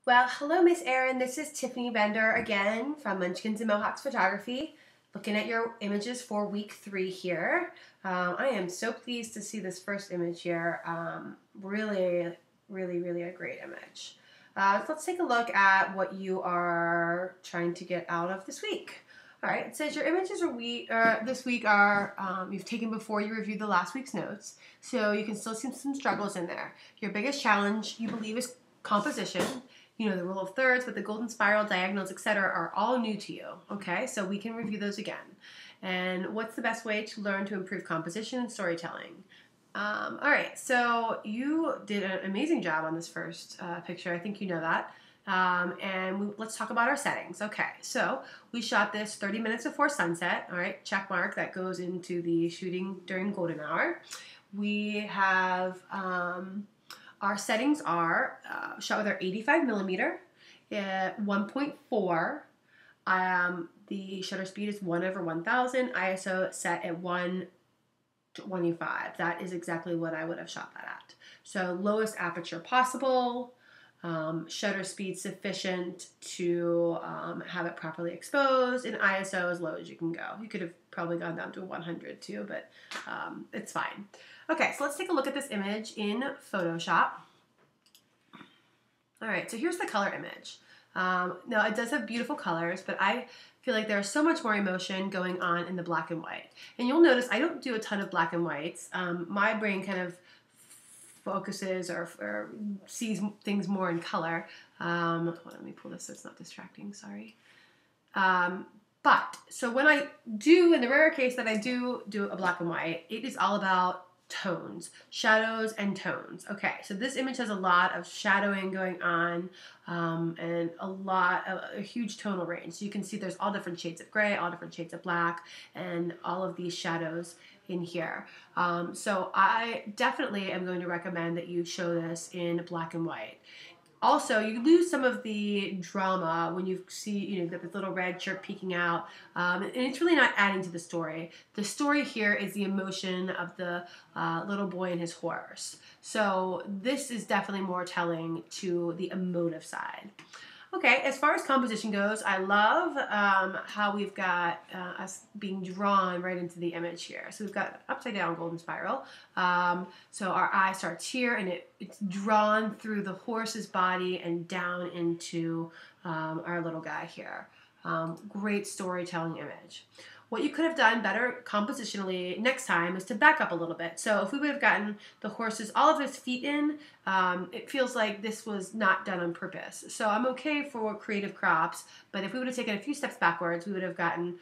Well, hello, Miss Erin. This is Tiffany Bender again from Munchkins and Mohawks Photography, looking at your images for week 3 here. I am so pleased to see this first image here. Really a great image. Let's take a look at what you are trying to get out of this week. All right, it says your images this week are you've taken before you reviewed the last week's notes, so you can still see some struggles in there. Your biggest challenge, you believe, is composition. You know, the rule of thirds, but the golden spiral, diagonals, etc. are all new to you, okay? So we can review those again. And what's the best way to learn to improve composition and storytelling? All right, so you did an amazing job on this first picture. I think you know that. Let's talk about our settings. Okay, so we shot this 30 minutes before sunset. All right, check mark. That goes into the shooting during golden hour. We have our settings are shot with our 85 millimeter at 1.4. The shutter speed is 1/1000. ISO set at 125. That is exactly what I would have shot that at. So lowest aperture possible. Shutter speed sufficient to have it properly exposed, and ISO as low as you can go. You could have probably gone down to 100 too, but it's fine. Okay, so let's take a look at this image in Photoshop. All right, so here's the color image. Now, it does have beautiful colors, but I feel like there's so much more emotion going on in the black and white. And you'll notice I don't do a ton of black and whites. My brain kind of focuses or sees things more in color. Let me pull this so it's not distracting, sorry. So when I do, in the rare case that I do a black and white, it is all about tones, shadows and tones. Okay, so this image has a lot of shadowing going on and a huge tonal range. So you can see there's all different shades of gray, all different shades of black, and all of these shadows in here. So I definitely am going to recommend that you show this in black and white. Also, you lose some of the drama when you see, you've got this little red chirp peeking out, and it's really not adding to the story. The story here is the emotion of the little boy and his horse. So this is definitely more telling to the emotive side. Okay, as far as composition goes, I love how we've got us being drawn right into the image here. So we've got upside down golden spiral. So our eye starts here, and it's drawn through the horse's body and down into our little guy here. Great storytelling image. What you could have done better compositionally next time is to back up a little bit. So if we would have gotten the horses, all of his feet in, it feels like this was not done on purpose. So I'm okay for creative crops, but if we would have taken a few steps backwards, we would have gotten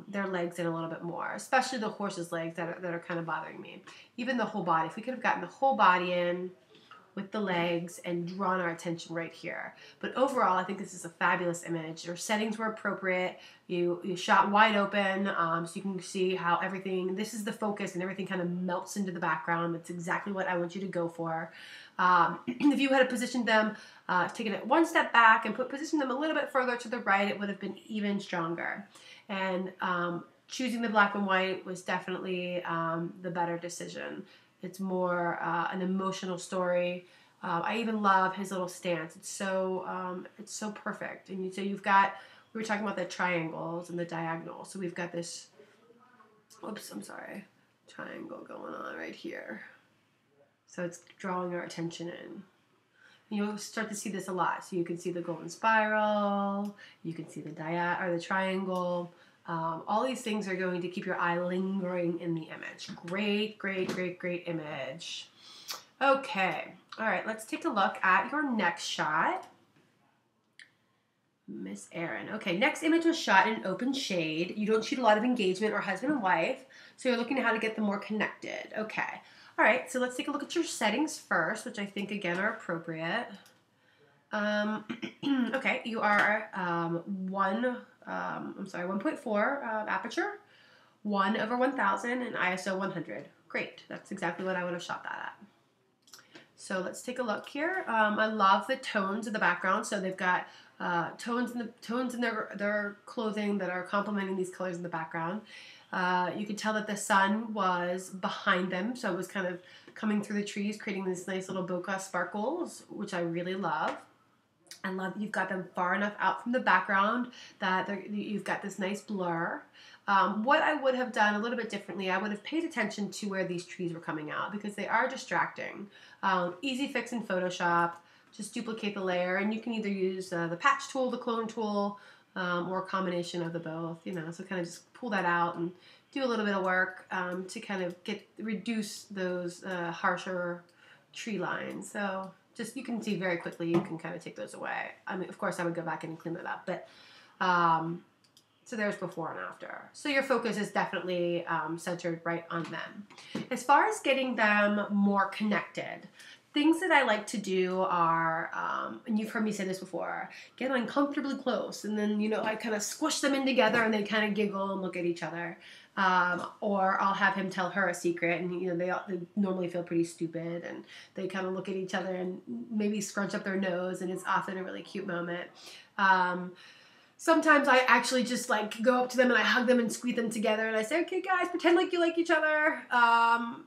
their legs in a little bit more, especially the horse's legs that are kind of bothering me. Even the whole body. If we could have gotten the whole body in with the legs and drawn our attention right here. But overall, I think this is a fabulous image. Your settings were appropriate. You shot wide open, so you can see how everything, this is the focus and everything kind of melts into the background. That's exactly what I want you to go for. If you had positioned them, taken it one step back and positioned them a little bit further to the right, it would have been even stronger. And choosing the black and white was definitely the better decision. It's more an emotional story. I even love his little stance. It's so perfect. And so you've got, we were talking about the triangles and the diagonals. So we've got this, oops, I'm sorry, triangle going on right here. So it's drawing our attention in. You'll start to see this a lot. So you can see the golden spiral, you can see the triangle. All these things are going to keep your eye lingering in the image. Great image. Okay, all right, let's take a look at your next shot. Miss Erin. Okay, next image was shot in open shade. You don't shoot a lot of engagement or husband and wife, so you're looking at how to get them more connected. Okay, all right, so let's take a look at your settings first, which I think, again, are appropriate. Okay, you are 1.4 aperture, 1/1000, and ISO 100. Great, that's exactly what I would have shot that at. So let's take a look here. I love the tones of the background. So they've got tones in their clothing that are complementing these colors in the background. You could tell that the sun was behind them, so it was kind of coming through the trees, creating these nice little bokeh sparkles, which I really love. I love that you've got them far enough out from the background that you've got this nice blur. What I would have done a little bit differently, I would have paid attention to where these trees were coming out because they are distracting. Easy fix in Photoshop, just duplicate the layer, and you can either use the patch tool, the clone tool, or a combination of the both, you know, so kind of just pull that out and do a little bit of work to kind of reduce those harsher tree lines. So just, you can see very quickly, you can kind of take those away. I mean, of course, I would go back in and clean that up, but so there's before and after. So your focus is definitely centered right on them. As far as getting them more connected, things that I like to do are, and you've heard me say this before, get uncomfortably close, and then, you know, I kind of squish them in together and they kind of giggle and look at each other. Or I'll have him tell her a secret, and, you know, they normally feel pretty stupid, and they kind of look at each other and maybe scrunch up their nose, and it's often a really cute moment. Sometimes I actually just like go up to them and I hug them and squeeze them together and I say, okay guys, pretend like you like each other.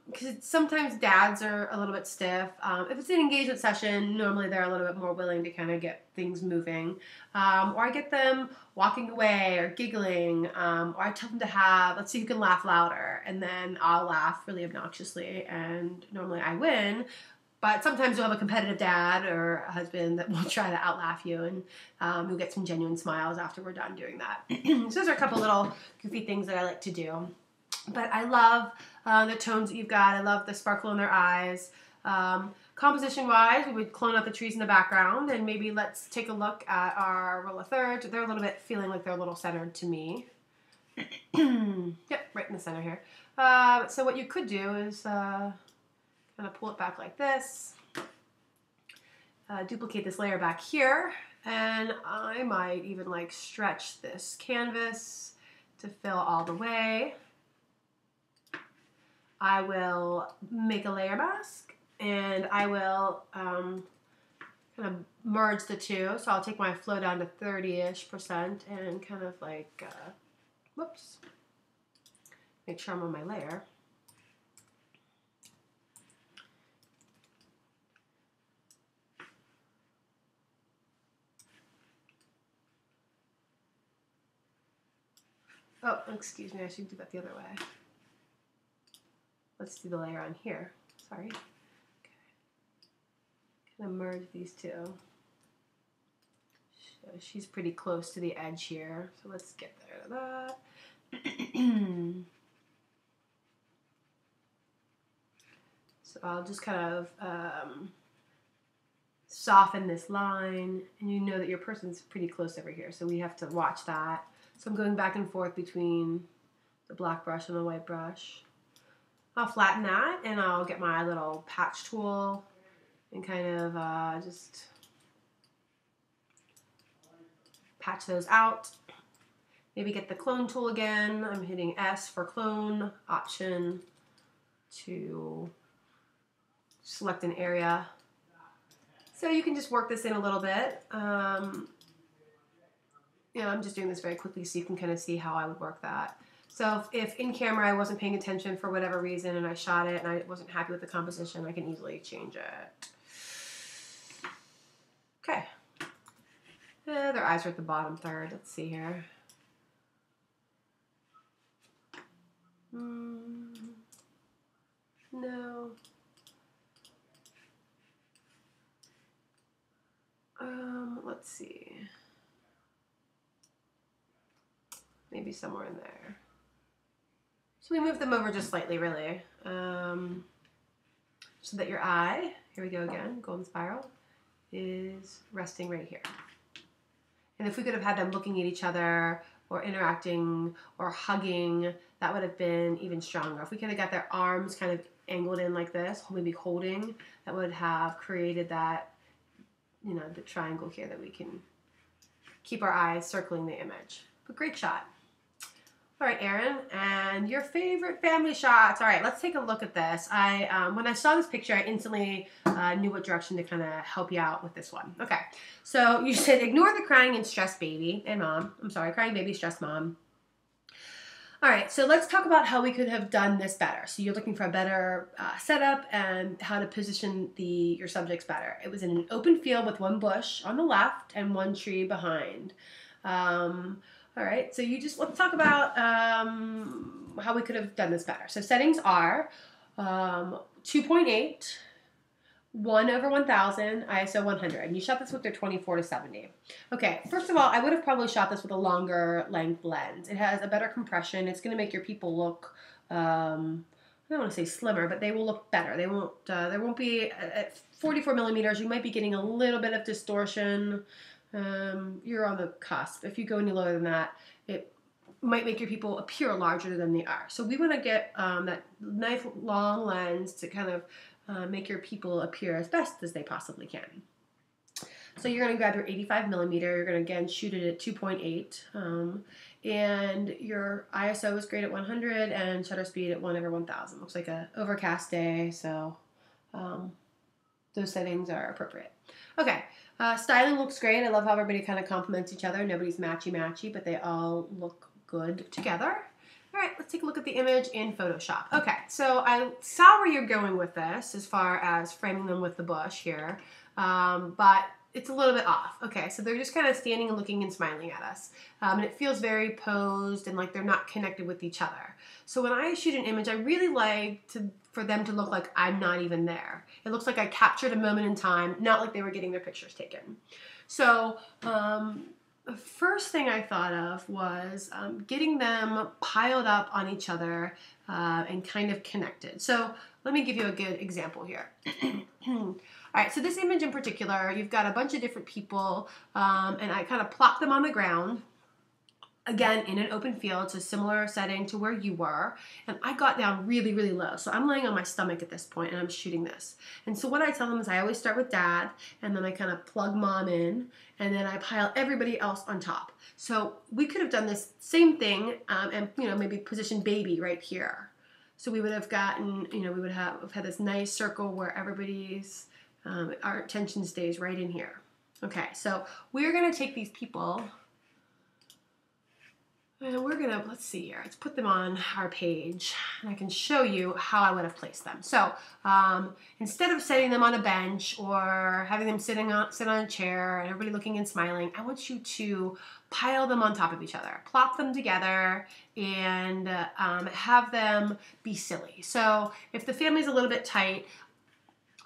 Because sometimes dads are a little bit stiff. If it's an engagement session, normally they're a little bit more willing to kind of get things moving. Or I get them walking away or giggling. Or I tell them to let's see who can laugh louder. And then I'll laugh really obnoxiously and normally I win. But sometimes you'll have a competitive dad or a husband that will try to outlaugh you, and you'll get some genuine smiles after we're done doing that. So those are a couple little goofy things that I like to do. But I love the tones that you've got. I love the sparkle in their eyes. Composition-wise, we would clone out the trees in the background, and maybe let's take a look at our roll of thirds. They're a little bit feeling like they're a little centered to me. Yep, right in the center here. So what you could do is kind of pull it back like this, duplicate this layer back here, and I might even like stretch this canvas to fill all the way. I will make a layer mask, and I will kind of merge the two. So I'll take my flow down to 30-ish% and kind of like, whoops, make sure I'm on my layer. Oh, excuse me, I should do that the other way. Let's do the layer on here. Sorry. Okay. Kind of merge these two. So she's pretty close to the edge here, so let's get rid of that. So I'll just kind of soften this line, and you know that your person's pretty close over here, so we have to watch that. So I'm going back and forth between the black brush and the white brush. I'll flatten that, and I'll get my little patch tool and kind of just patch those out. Maybe get the clone tool again. I'm hitting S for clone, option to select an area. So you can just work this in a little bit. You know, I'm just doing this very quickly so you can kind of see how I would work that. So if in camera I wasn't paying attention for whatever reason and I shot it and I wasn't happy with the composition, I can easily change it. Okay. Their eyes are at the bottom third. Let's see here. No. Let's see. Maybe somewhere in there. So we move them over just slightly, really. So that your eye, here we go again, golden spiral, is resting right here. And if we could have had them looking at each other or interacting or hugging, that would have been even stronger. If we could have got their arms kind of angled in like this, maybe holding, that would have created that, you know, the triangle here that we can keep our eyes circling the image. But great shot. All right, Erin, and your favorite family shots. All right, let's take a look at this. When I saw this picture, I instantly knew what direction to kind of help you out with this one. Okay, so you said ignore the crying and stressed baby and mom. I'm sorry, crying baby, stressed mom. All right, so let's talk about how we could have done this better. So you're looking for a better setup and how to position your subjects better. It was in an open field with one bush on the left and one tree behind. All right, so let's talk about how we could have done this better. So settings are 2.8, 1/1000, ISO 100. And you shot this with your 24-70. Okay, first of all, I would have probably shot this with a longer length lens. It has a better compression. It's going to make your people look, I don't want to say slimmer, but they will look better. There won't be, at 44 millimeters, you might be getting a little bit of distortion. You're on the cusp. If you go any lower than that, it might make your people appear larger than they are. So we want to get that nice long lens to kind of make your people appear as best as they possibly can. So you're going to grab your 85 millimeter. You're going to again shoot it at 2.8, and your ISO is great at 100 and shutter speed at 1/1000. Looks like a overcast day, so those settings are appropriate. Okay, styling looks great. I love how everybody kind of complements each other. Nobody's matchy-matchy, but they all look good together. All right, let's take a look at the image in Photoshop. Okay, so I saw where you're going with this as far as framing them with the bush here, but it's a little bit off. Okay, so they're just kind of standing and looking and smiling at us. And it feels very posed and like they're not connected with each other. So when I shoot an image, I really like for them to look like I'm not even there. It looks like I captured a moment in time, not like they were getting their pictures taken. So the first thing I thought of was getting them piled up on each other and kind of connected. So let me give you a good example here. All right, so this image in particular, you've got a bunch of different people, and I kind of plopped them on the ground. Again, in an open field, it's a similar setting to where you were, and I got down really, really low. So I'm laying on my stomach at this point, and I'm shooting this. And so what I tell them is I always start with dad, and then I kind of plug mom in, and then I pile everybody else on top. So we could have done this same thing, and maybe position baby right here. So we would have gotten, we would have had this nice circle where everybody's, our attention stays right in here. Okay, so we're gonna take these people, and we're gonna, let's see here, let's put them on our page, and I can show you how I would have placed them. So instead of setting them on a bench or having them sit on a chair and everybody looking and smiling, I want you to pile them on top of each other, plop them together, and have them be silly. So if the family's a little bit tight,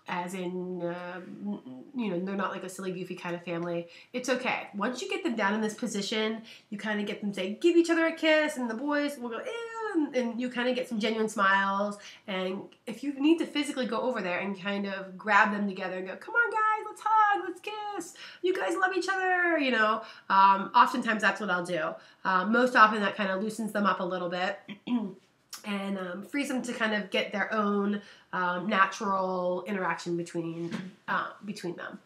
as in, they're not like a silly, goofy kind of family, it's okay. Once you get them down in this position, you kind of get them to say, give each other a kiss, and the boys will go, ew, and you kind of get some genuine smiles. And if you need to physically go over there and kind of grab them together and go, come on guys, let's hug, let's kiss, you guys love each other, oftentimes that's what I'll do. Most often that kind of loosens them up a little bit. And frees them to kind of get their own natural interaction between them.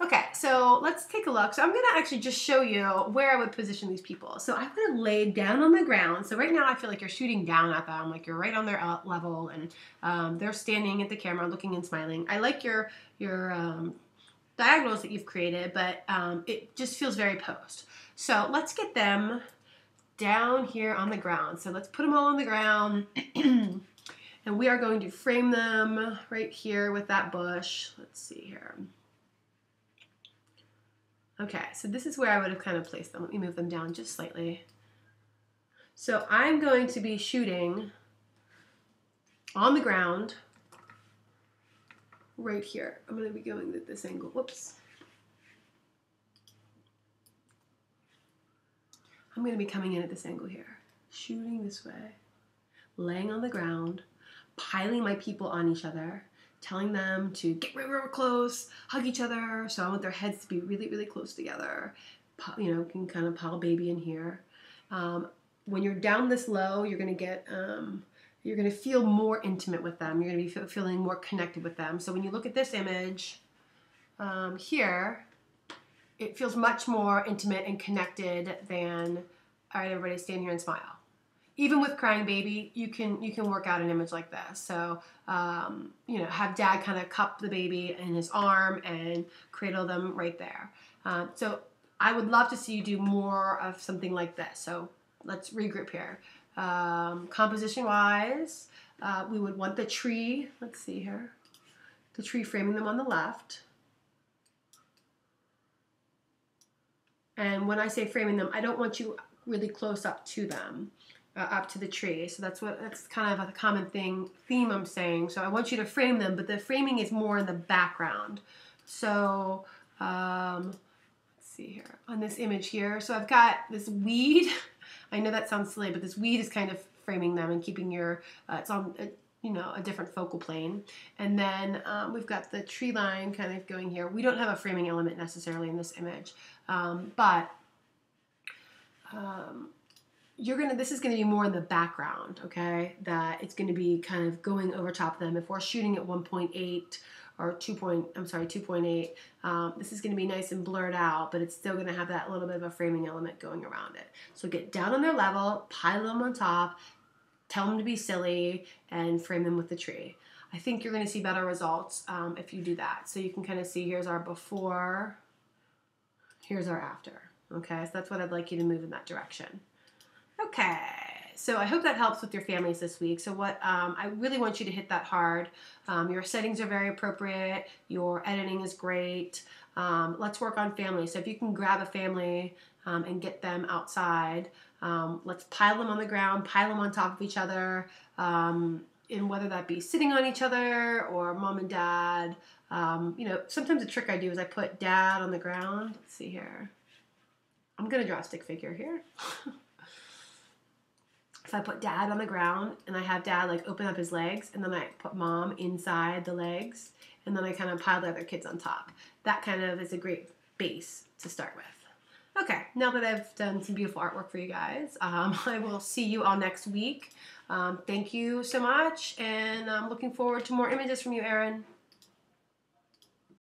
Okay, so let's take a look. So I'm going to actually just show you where I would position these people. So I would have laid down on the ground. So right now I feel like you're shooting down at them, like you're right on their level, and they're standing at the camera looking and smiling. I like your diagonals that you've created, but it just feels very posed. So let's get them down here on the ground. So let's put them all on the ground, and we are going to frame them right here with that bush. Let's see here. Okay, so this is where I would have kind of placed them. Let me move them down just slightly. So I'm going to be shooting on the ground right here. I'm going to be going at this angle. Whoops. I'm going to be coming in at this angle here, shooting this way, laying on the ground, piling my people on each other, telling them to get real, real close, hug each other. So I want their heads to be really, really close together. Can kind of pile baby in here. When you're down this low, you're going to get, you're going to feel more intimate with them. You're going to be feeling more connected with them. So when you look at this image here, it feels much more intimate and connected than, all right, everybody stand here and smile. Even with crying baby, you can work out an image like this. So, have dad kind of cup the baby in his arm and cradle them right there. So I would love to see you do more of something like this. So let's regroup here. Composition wise, we would want the tree, let's see here, the tree framing them on the left. And when I say framing them, I don't want you really close up to them, up to the tree. So that's kind of a common theme I'm saying. So I want you to frame them, but the framing is more in the background. So let's see here on this image here. So I've got this weed. I know that sounds silly, but this weed is kind of framing them and keeping your, it's on, a different focal plane. And then we've got the tree line kind of going here. We don't have a framing element necessarily in this image, but this is going to be more in the background, okay? That it's going to be kind of going over top of them. If we're shooting at 1.8 or 2.8, this is going to be nice and blurred out, but it's still going to have that little bit of a framing element going around it. So get down on their level, pile them on top, tell them to be silly, and frame them with the tree. I think you're going to see better results if you do that. So you can kind of see, here's our before, here's our after. Okay, so that's what I'd like you to move in that direction. Okay, so I hope that helps with your families this week. So I really want you to hit that hard. Your settings are very appropriate. Your editing is great. Let's work on families. So if you can grab a family and get them outside, let's pile them on the ground, pile them on top of each other, and whether that be sitting on each other or mom and dad. Sometimes a trick I do is I put dad on the ground. Let's see here. I'm going to draw a stick figure here. If I put dad on the ground and I have dad like open up his legs, and then I put mom inside the legs, and then I kind of pile the other kids on top. That kind of is a great base to start with. Okay, now that I've done some beautiful artwork for you guys, I will see you all next week. Thank you so much, and I'm looking forward to more images from you, Erin.